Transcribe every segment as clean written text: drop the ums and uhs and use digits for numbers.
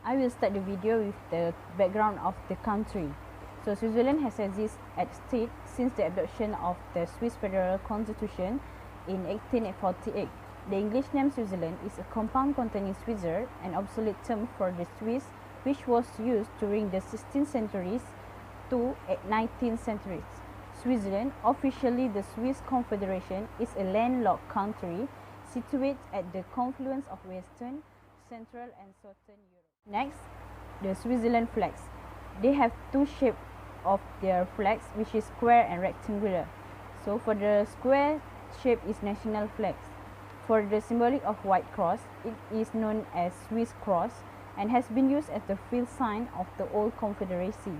I will start the video with the background of the country. So Switzerland has existed as a state since the adoption of the Swiss Federal Constitution in 1848. The English name Switzerland is a compound containing Switzer, an obsolete term for the Swiss, which was used during the 16th centuries to 19th centuries. Switzerland, officially the Swiss Confederation, is a landlocked country situated at the confluence of Western, Central and Southern Europe. Next, the Switzerland flags. They have two shapes of their flags, which is square and rectangular. So for the square shape is national flags. For the symbolic of white cross, it is known as Swiss cross and has been used as the field sign of the old confederacy,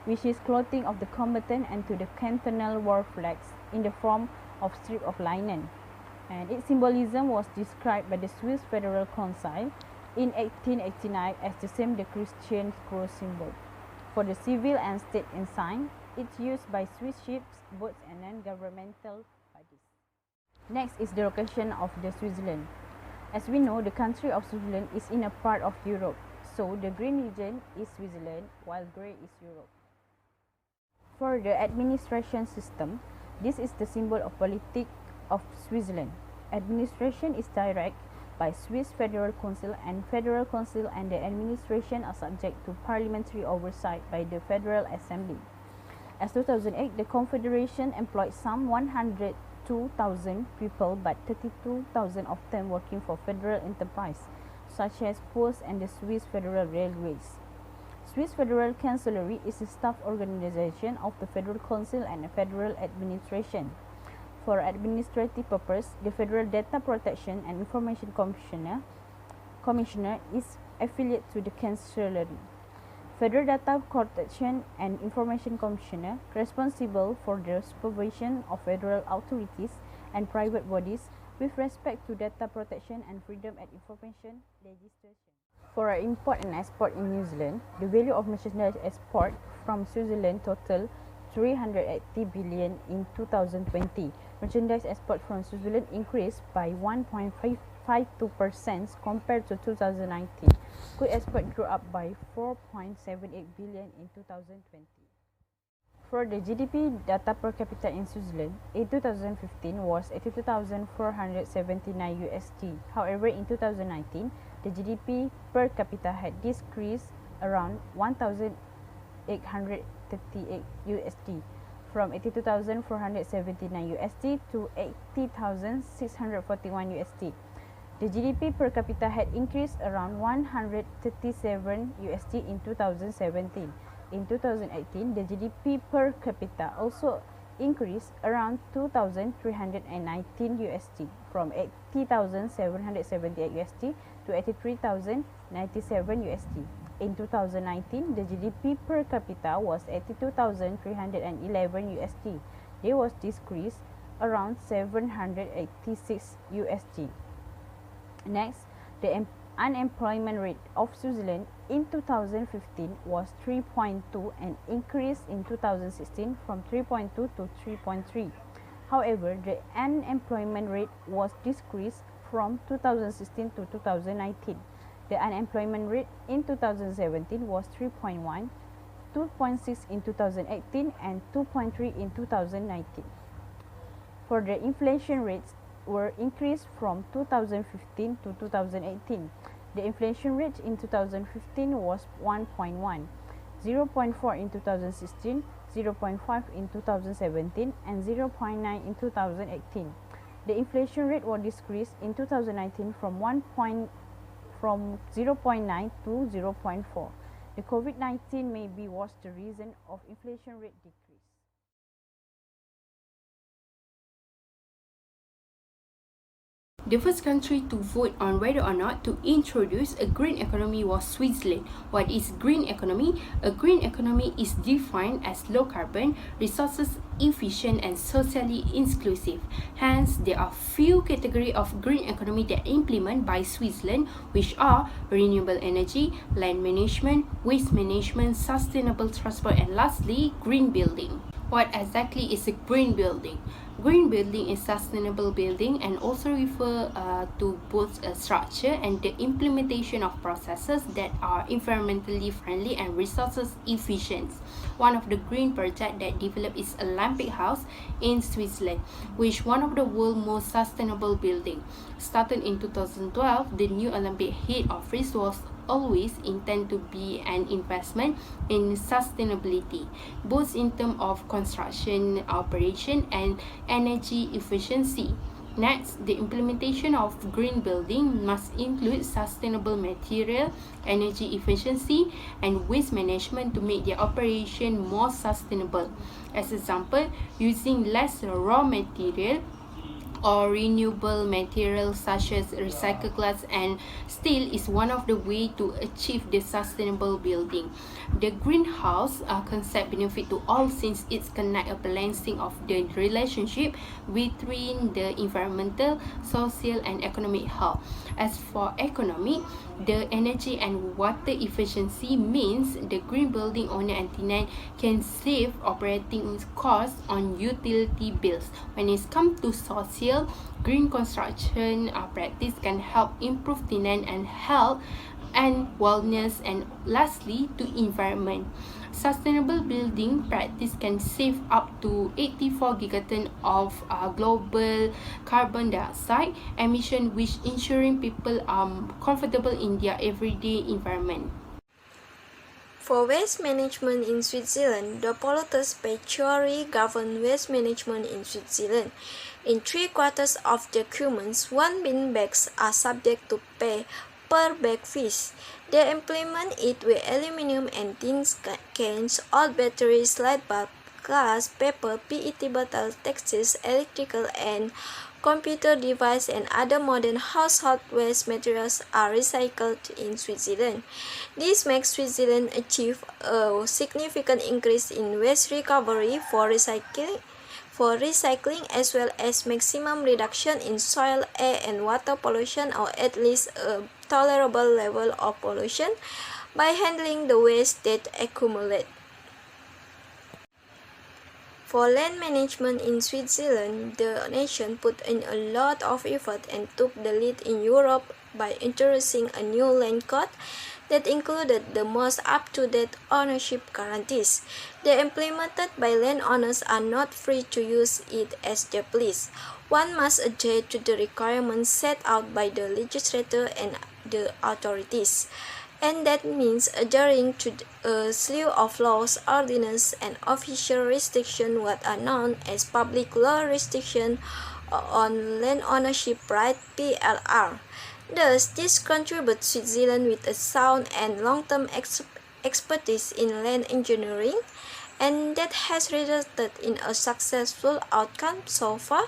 which is clothing of the combatant, and to the cantonal war flags in the form of strip of linen. And its symbolism was described by the Swiss Federal Council in 1889 as the same the Christian cross symbol. For the civil and state ensign, it's used by Swiss ships, boats and non-governmental bodies. Next is the location of the Switzerland. As we know, the country of Switzerland is in a part of Europe, so the green region is Switzerland while grey is Europe. For the administration system, this is the symbol of politics of Switzerland. Administration is direct by Swiss Federal Council, and Federal Council and the administration are subject to parliamentary oversight by the Federal Assembly. As 2008, the Confederation employed some 102,000 people, but 32,000 of them working for federal enterprise, such as Post and the Swiss Federal Railways. Swiss Federal Chancellery is a staff organization of the Federal Council and the Federal Administration. For administrative purpose, the Federal Data Protection and Information Commissioner is affiliate to the Chancellery. Federal Data Protection and Information Commissioner, responsible for the supervision of federal authorities and private bodies with respect to data protection and freedom of information legislation. For import and export in New Zealand, the value of merchandise export from Switzerland total 380 billion in 2020. Merchandise export from Switzerland increased by 1.52% compared to 2019. Good export grew up by 4.78 billion in 2020. For the GDP data per capita in Switzerland, in 2015 was 82,479 USD. However, in 2019, the GDP per capita had decreased around 1,838 USD from 82,479 USD to 80,641 USD. The GDP per capita had increased around 137 USD in 2017. In 2018, the GDP per capita also increased around 2,319 USD from 80,778 USD to 83,097 USD. In 2019, the GDP per capita was 82,311 USD. There was decrease around 786 USD. Next, the unemployment rate of Switzerland in 2015 was 3.2 and increased in 2016 from 3.2 to 3.3. However, the unemployment rate was decreased from 2016 to 2019. The unemployment rate in 2017 was 3.1, 2.6 in 2018 and 2.3 in 2019. For the inflation rates were increased from 2015 to 2018. The inflation rate in 2015 was 1.1, 0.4 in 2016, 0.5 in 2017 and 0.9 in 2018. The inflation rate was decreased in 2019 from 0.9 to 0.4. The COVID-19 maybe was the reason of inflation rate decrease. The first country to vote on whether or not to introduce a green economy was Switzerland. What is green economy? A green economy is defined as low carbon, resources efficient and socially inclusive. Hence, there are few categories of green economy that implement by Switzerland, which are renewable energy, land management, waste management, sustainable transport and lastly, green building. What exactly is a green building? Green building is sustainable building and also refer to both a structure and the implementation of processes that are environmentally friendly and resources efficient. One of the green projects that developed is Olympic House in Switzerland, which is one of the world's most sustainable building. Started in 2012, the new Olympic head office was always intend to be an investment in sustainability, both in terms of construction, operation, and energy efficiency. Next, the implementation of green building must include sustainable material, energy efficiency, and waste management to make their operation more sustainable. As example, using less raw material or renewable materials such as recycled glass and steel is one of the way to achieve the sustainable building. The greenhouse concept benefit to all since it connect a balancing of the relationship between the environmental, social and economic health. As for economy, the energy and water efficiency means the green building owner and tenant can save operating costs on utility bills. When it comes to social, green construction practice can help improve tenant and health and wellness, and lastly to environment. Sustainable building practice can save up to 84 gigaton of global carbon dioxide emission, which ensuring people are comfortable in their everyday environment. For waste management in Switzerland, the polluters pay theory govern waste management in Switzerland. In 3/4 of documents, 1 bin bags are subject to pay per bag fees. They implement it with aluminum and tin cans, old batteries, light bulb, glass, paper, PET bottle, textiles, electrical and computer devices and other modern household waste materials are recycled in Switzerland. This makes Switzerland achieve a significant increase in waste recovery for recycling as well as maximum reduction in soil, air and water pollution, or at least a tolerable level of pollution by handling the waste that accumulate. For land management in Switzerland, the nation put in a lot of effort and took the lead in Europe by introducing a new land code that included the most up-to-date ownership guarantees. The implemented by landowners are not free to use it as they please. One must adhere to the requirements set out by the legislature and the authorities. And that means adhering to a slew of laws, ordinances, and official restrictions, what are known as public law restrictions on land ownership right (PLR). Thus, this contributes Switzerland with a sound and long-term expertise in land engineering, and that has resulted in a successful outcome so far,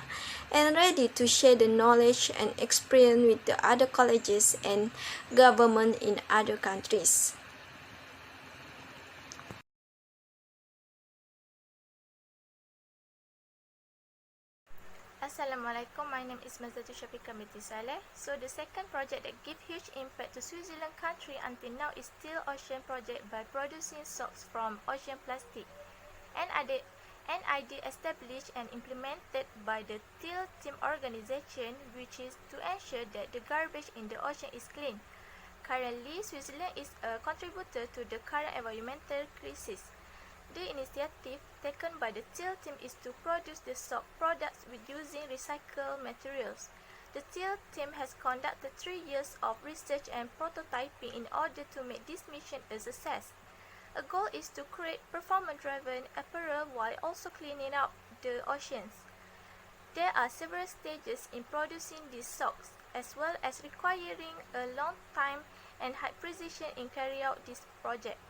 and ready to share the knowledge and experience with the other colleges and government in other countries. Assalamualaikum, my name is Mazatu Shafika Binti Saleh. So the second project that gave huge impact to Switzerland country until now is Still Ocean project by producing socks from ocean plastic. An idea established and implemented by the Till Team organization, which is to ensure that the garbage in the ocean is clean. Currently, Switzerland is a contributor to the current environmental crisis. The initiative taken by the Till team is to produce the sock products with using recycled materials. The Till team has conducted 3 years of research and prototyping in order to make this mission a success. A goal is to create performance-driven apparel while also cleaning up the oceans. There are several stages in producing these socks, as well as requiring a long time and high precision in carrying out this project.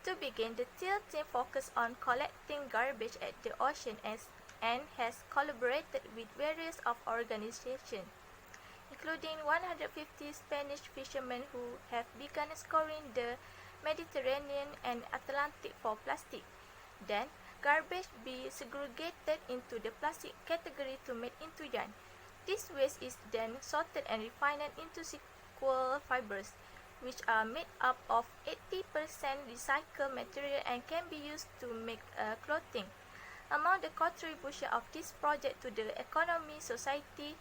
To begin, the Till team focused on collecting garbage at the ocean and has collaborated with various of organizations, including 150 Spanish fishermen who have begun scouring the Mediterranean and Atlantic for plastic. Then, garbage be segregated into the plastic category to make into yarn. This waste is then sorted and refined into sequel fibers, which are made up of 80% recycled material and can be used to make clothing. Among the contribution of this project to the economy, society,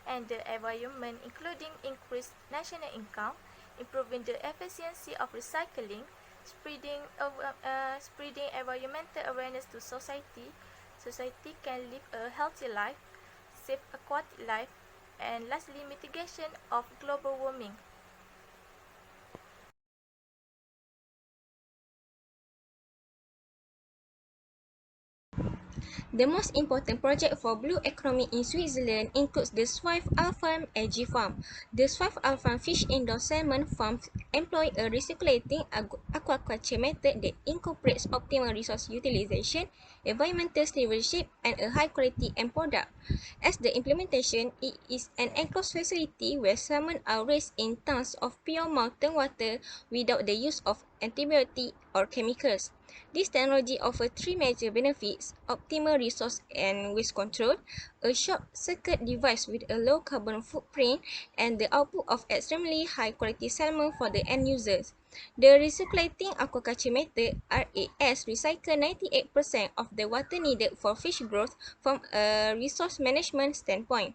and the environment, including increased national income, improving the efficiency of recycling, spreading environmental awareness to society, society can live a healthy life, safe aquatic life, and lastly, mitigation of global warming. The most important project for blue economy in Switzerland includes the Swift-Alfarm algae farm. The Swift-Alfarm fish indoor salmon farm employ a recirculating aquaculture method that incorporates optimal resource utilization, environmental stewardship, and a high quality end product. As the implementation, it is an enclosed facility where salmon are raised in tons of pure mountain water without the use of antibiotics or chemicals. This technology offers three major benefits: optimal resource and waste control, a short-circuit device with a low carbon footprint, and the output of extremely high-quality salmon for the end users. The recirculating aquaculture method (RAS) recycles 98% of the water needed for fish growth from a resource management standpoint.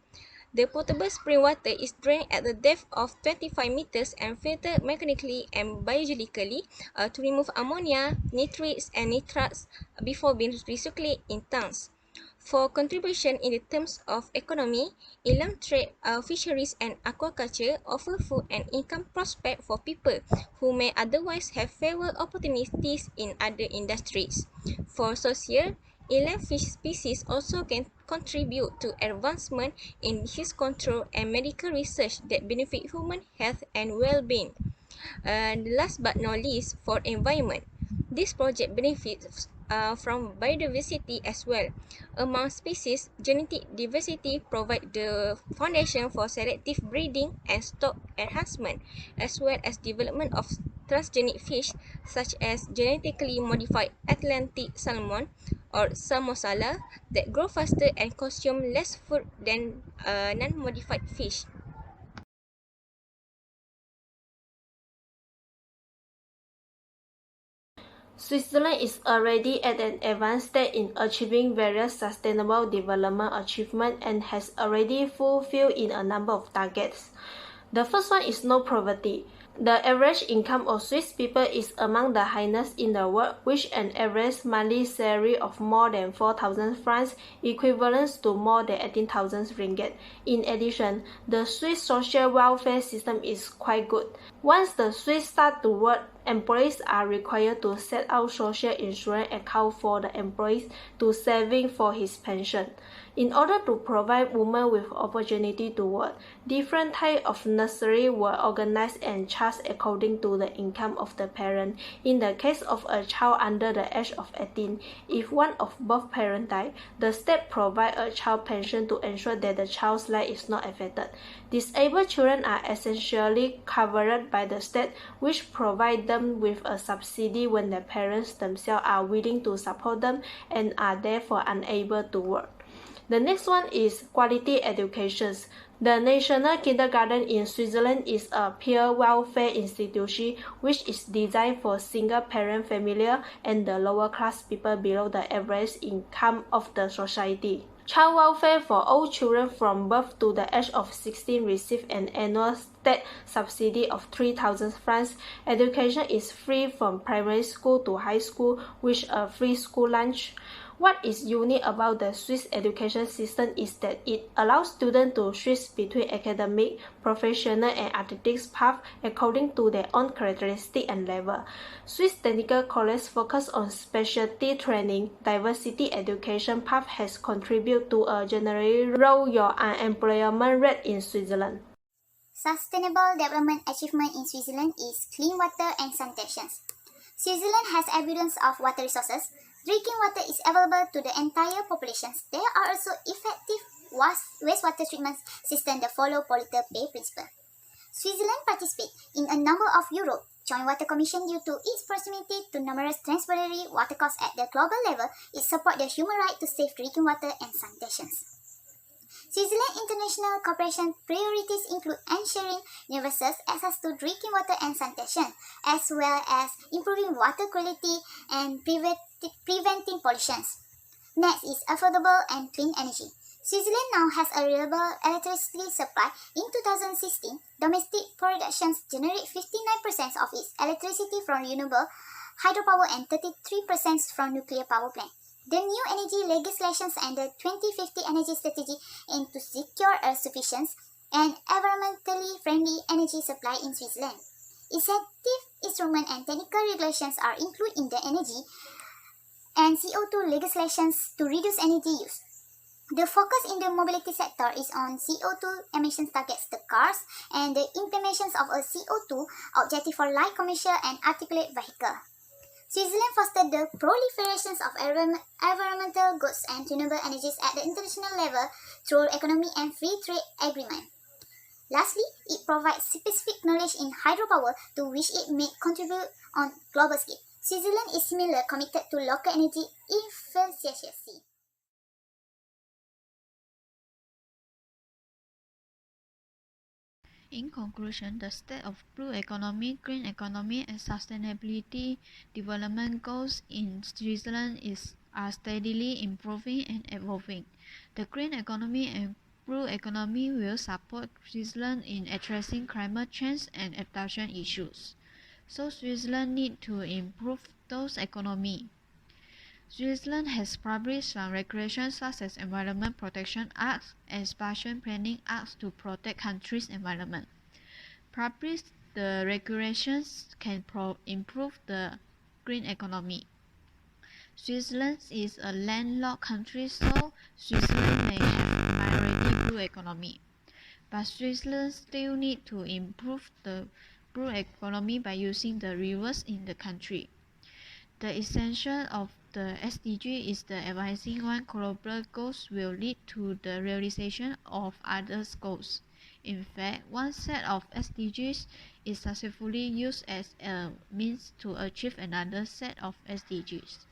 The potable spring water is drained at the depth of 25 meters and filtered mechanically and biologically to remove ammonia, nitrates, and nitrates before being recirculated in tanks. For contribution in the terms of economy, inland trade, fisheries, and aquaculture offer food and income prospects for people who may otherwise have fewer opportunities in other industries. For social, inland fish species also can contribute to advancement in disease control and medical research that benefit human health and well-being. Last but not least, for environment, this project benefits from biodiversity as well. Among species, genetic diversity provides the foundation for selective breeding and stock enhancement, as well as development of transgenic fish such as genetically modified Atlantic salmon or salmonella that grow faster and consume less food than non-modified fish. Switzerland is already at an advanced stage in achieving various sustainable development achievements and has already fulfilled in a number of targets. The first one is no poverty. The average income of Swiss people is among the highest in the world, with an average monthly salary of more than 4,000 francs, equivalent to more than 18,000 ringgit. In addition, the Swiss social welfare system is quite good. Once the Swiss start to work, employees are required to set out social insurance account for the employees to saving for his pension. In order to provide women with opportunity to work, different types of nursery were organized and charged according to the income of the parent. In the case of a child under the age of 18, if one of both parents die, the state provides a child pension to ensure that the child's life is not affected. Disabled children are essentially covered by the state, which provides them with a subsidy when their parents themselves are willing to support them and are therefore unable to work. The next one is quality education. The National Kindergarten in Switzerland is a peer welfare institution which is designed for single-parent families and the lower-class people below the average income of the society. Child welfare for all children from birth to the age of 16 receive an annual state subsidy of 3,000 francs. Education is free from primary school to high school with a free school lunch. What is unique about the Swiss education system is that it allows students to switch between academic, professional, and athletics paths according to their own characteristics and level. Swiss Technical College focus on specialty training. Diversity education path has contributed to a generally low unemployment rate in Switzerland. Sustainable development achievement in Switzerland is clean water and sanitation. Switzerland has abundance of water resources. Drinking water is available to the entire population. There are also effective wastewater treatment systems that follow polluter pay principle. Switzerland participates in a number of Europe Joint Water Commission due to its proximity to numerous transboundary water courses at the global level. It supports the human right to safe drinking water and sanitation. Switzerland international cooperation priorities include ensuring universal access to drinking water and sanitation, as well as improving water quality and preventing pollution. Next is affordable and clean energy. Switzerland now has a reliable electricity supply. In 2016, domestic productions generate 59% of its electricity from renewable hydropower and 33% from nuclear power plants. The new energy legislations and the 2050 energy strategy aim to secure a sufficient and environmentally friendly energy supply in Switzerland. Incentive instruments and technical regulations are included in the energy and CO2 legislations to reduce energy use. The focus in the mobility sector is on CO2 emissions targets the cars and the implementations of a CO2 objective for light commercial and articulate vehicle. Switzerland fostered the proliferation of environmental goods and renewable energies at the international level through economic and free trade agreement. Lastly, it provides specific knowledge in hydropower to which it may contribute on global scale. Switzerland is similarly committed to local energy efficiency. In conclusion, the state of blue economy, green economy, and sustainability development goals in Switzerland are steadily improving and evolving. The green economy and blue economy will support Switzerland in addressing climate change and adaptation issues. So Switzerland needs to improve those economy. Switzerland has published some regulations such as Environment Protection Acts and Spatial Planning Acts to protect countries' environment. Publish the regulations can improve the green economy. Switzerland is a landlocked country, so Switzerland may have minority blue economy. But Switzerland still need to improve the blue economy by using the rivers in the country. The essential of the SDG is the advancing one global goals will lead to the realization of other goals. In fact, one set of SDGs is successfully used as a means to achieve another set of SDGs.